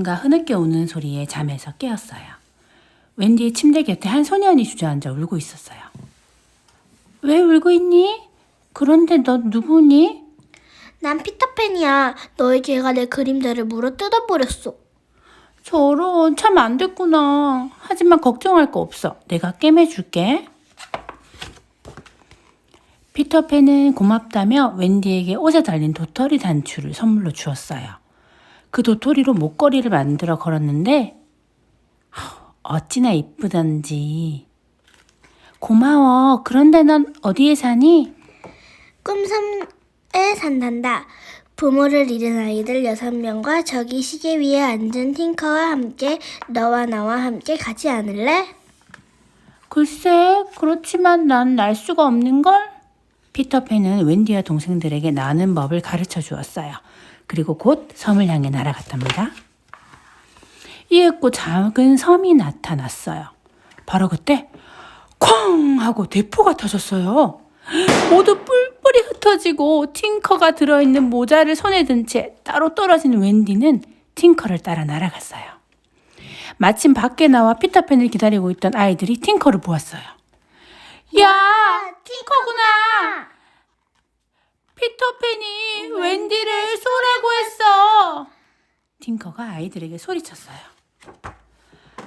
누군가 흐느껴 우는 소리에 잠에서 깨었어요. 웬디의 침대 곁에 한 소년이 주저앉아 울고 있었어요. 왜 울고 있니? 그런데 너 누구니? 난 피터팬이야. 너희 개가 내 그림자를 물어 뜯어버렸어. 저런, 참 안 됐구나. 하지만 걱정할 거 없어. 내가 꿰매줄게. 피터팬은 고맙다며 웬디에게 옷에 달린 도토리 단추를 선물로 주었어요. 그 도토리로 목걸이를 만들어 걸었는데 어찌나 이쁘던지. 고마워. 그런데 넌 어디에 사니? 꿈섬에 산단다. 부모를 잃은 아이들 6명과 저기 시계 위에 앉은 팅커와 함께 너와 나와 함께 가지 않을래? 글쎄, 그렇지만 난 날 수가 없는걸? 피터팬은 웬디와 동생들에게 나는 법을 가르쳐 주었어요. 그리고 곧 섬을 향해 날아갔답니다. 이윽고 작은 섬이 나타났어요. 바로 그때 쾅 하고 대포가 터졌어요. 모두 뿔뿔이 흩어지고 팅커가 들어있는 모자를 손에 든 채 따로 떨어진 웬디는 팅커를 따라 날아갔어요. 마침 밖에 나와 피터팬을 기다리고 있던 아이들이 팅커를 보았어요. 야, 팅커구나. 피터팬이 웬디를 쏘라고 했어. 팅커가 아이들에게 소리쳤어요.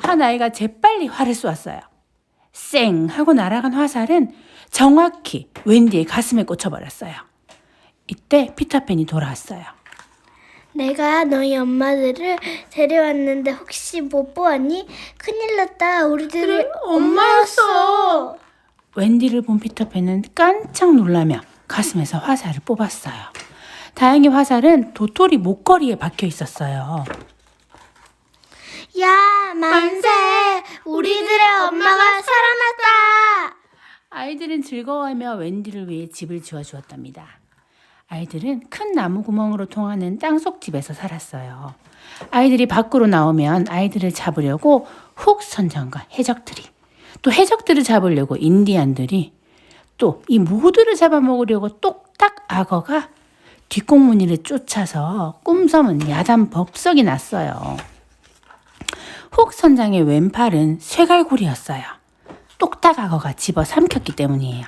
한 아이가 재빨리 활을 쏘았어요. 쌩 하고 날아간 화살은 정확히 웬디의 가슴에 꽂혀버렸어요. 이때 피터팬이 돌아왔어요. 내가 너희 엄마들을 데려왔는데 혹시 못 보았니? 큰일 났다. 우리들이 그래, 엄마였어. 웬디를 본 피터팬은 깜짝 놀라며 가슴에서 화살을 뽑았어요. 다행히 화살은 도토리 목걸이에 박혀 있었어요. 야, 만세! 우리들의 엄마가 살아났다! 아이들은 즐거워하며 웬디를 위해 집을 지어주었답니다. 아이들은 큰 나무 구멍으로 통하는 땅속 집에서 살았어요. 아이들이 밖으로 나오면 아이들을 잡으려고 훅 선장과 해적들이, 또 해적들을 잡으려고 인디안들이, 또 이 모두를 잡아먹으려고 똑딱 악어가 뒷공무니를 쫓아서 꿈섬은 야단 법석이 났어요. 훅 선장의 왼팔은 쇠갈고리였어요. 똑딱 악어가 집어 삼켰기 때문이에요.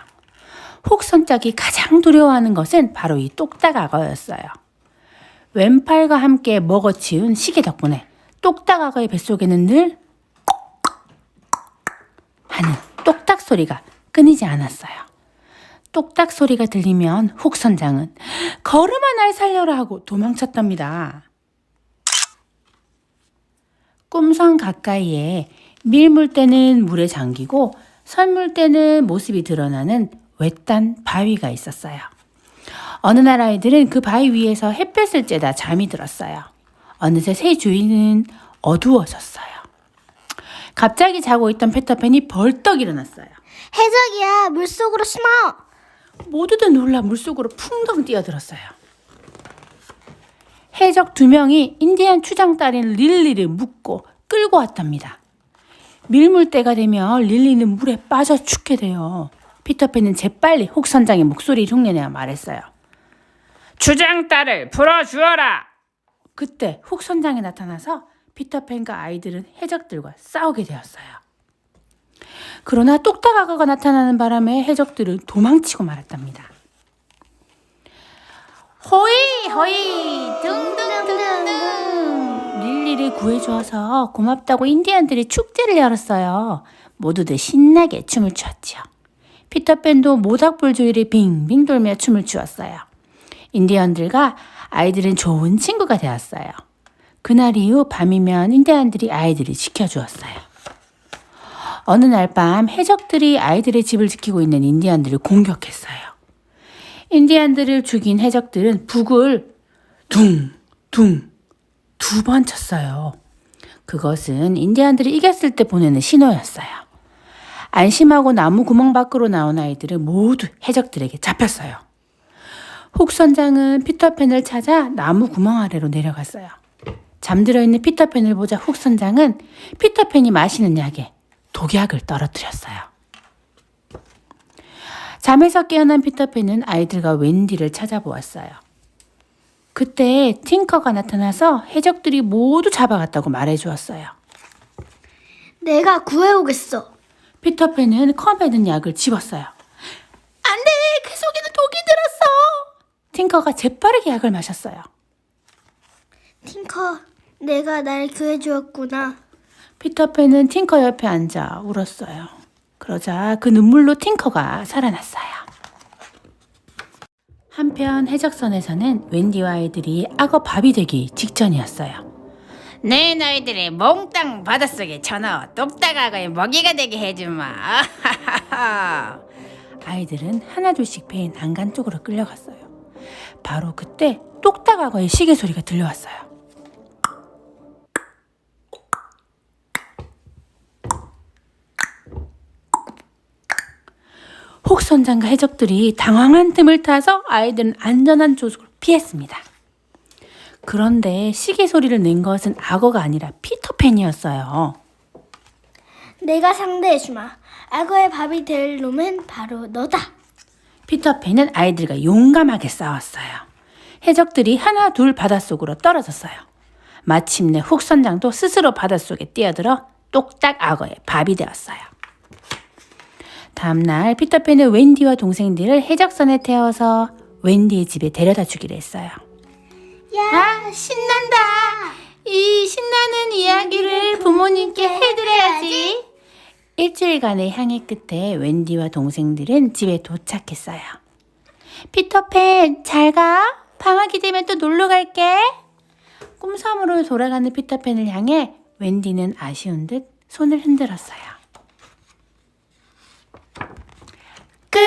훅 선장이 가장 두려워하는 것은 바로 이 똑딱 악어였어요. 왼팔과 함께 먹어치운 시계 덕분에 똑딱 악어의 뱃속에는 늘 하는 똑딱 소리가 끊이지 않았어요. 똑딱 소리가 들리면 훅 선장은 걸음아 날 살려라 하고 도망쳤답니다. 꿈섬 가까이에 밀물대는 물에 잠기고 설물대는 모습이 드러나는 외딴 바위가 있었어요. 어느 날 아이들은 그 바위 위에서 햇볕을 쬐다 잠이 들었어요. 어느새 새 주인은 어두워졌어요. 갑자기 자고 있던 피터팬이 벌떡 일어났어요. 해적이야, 물속으로 숨어! 모두들 놀라 물속으로 풍덩 뛰어들었어요. 해적 2명이 인디안 추장 딸인 릴리를 묶고 끌고 왔답니다. 밀물때가 되면 릴리는 물에 빠져 죽게 돼요. 피터팬은 재빨리 훅 선장의 목소리를 흉내내어 말했어요. 추장 딸을 풀어주어라! 그때 훅 선장이 나타나서 피터팬과 아이들은 해적들과 싸우게 되었어요. 그러나 똑딱 악어가 나타나는 바람에 해적들은 도망치고 말았답니다. 호이 호이 둥둥둥둥. 릴리를 구해주어서 고맙다고 인디안들이 축제를 열었어요. 모두들 신나게 춤을 추었지요. 피터팬도 모닥불 주위를 빙빙 돌며 춤을 추었어요. 인디언들과 아이들은 좋은 친구가 되었어요. 그날 이후 밤이면 인디언들이 아이들을 지켜주었어요. 어느 날 밤 해적들이 아이들의 집을 지키고 있는 인디언들을 공격했어요. 인디언들을 죽인 해적들은 북을 둥둥 2번 쳤어요. 그것은 인디언들이 이겼을 때 보내는 신호였어요. 안심하고 나무 구멍 밖으로 나온 아이들은 모두 해적들에게 잡혔어요. 훅 선장은 피터팬을 찾아 나무 구멍 아래로 내려갔어요. 잠들어 있는 피터팬을 보자 훅 선장은 피터팬이 마시는 약에 독약을 떨어뜨렸어요. 잠에서 깨어난 피터팬은 아이들과 웬디를 찾아보았어요. 그때 팅커가 나타나서 해적들이 모두 잡아갔다고 말해주었어요. 내가 구해오겠어. 피터팬은 컵에 든 약을 집었어요. 안 돼! 그 속에는 독이 들었어! 팅커가 재빠르게 약을 마셨어요. 팅커, 내가 날 구해주었구나. 피터팬은 팅커 옆에 앉아 울었어요. 그러자 그 눈물로 팅커가 살아났어요. 한편 해적선에서는 웬디와 아이들이 악어 밥이 되기 직전이었어요. 내 너희들이 몽땅 바닷속에 쳐넣어 똑딱하고의 먹이가 되게 해주마. 아이들은 하나둘씩 배의 난간 쪽으로 끌려갔어요. 바로 그때 똑딱악어의 시계 소리가 들려왔어요. 혹선장과 해적들이 당황한 틈을 타서 아이들은 안전한 쪽으로 피했습니다. 그런데 시계 소리를 낸 것은 악어가 아니라 피터팬이었어요. 내가 상대해주마. 악어의 밥이 될 놈은 바로 너다. 피터팬은 아이들과 용감하게 싸웠어요. 해적들이 하나 둘 바닷속으로 떨어졌어요. 마침내 훅선장도 스스로 바닷속에 뛰어들어 똑딱 악어의 밥이 되었어요. 다음날 피터팬은 웬디와 동생들을 해적선에 태워서 웬디의 집에 데려다 주기로 했어요. 야, 신난다. 이 신나는 이야기를 부모님께 해드려야지. 일주일간의 향해 끝에 웬디와 동생들은 집에 도착했어요. 피터팬, 잘 가. 방학이 되면 또 놀러 갈게. 꿈섬으로 돌아가는 피터팬을 향해 웬디는 아쉬운 듯 손을 흔들었어요. 끝!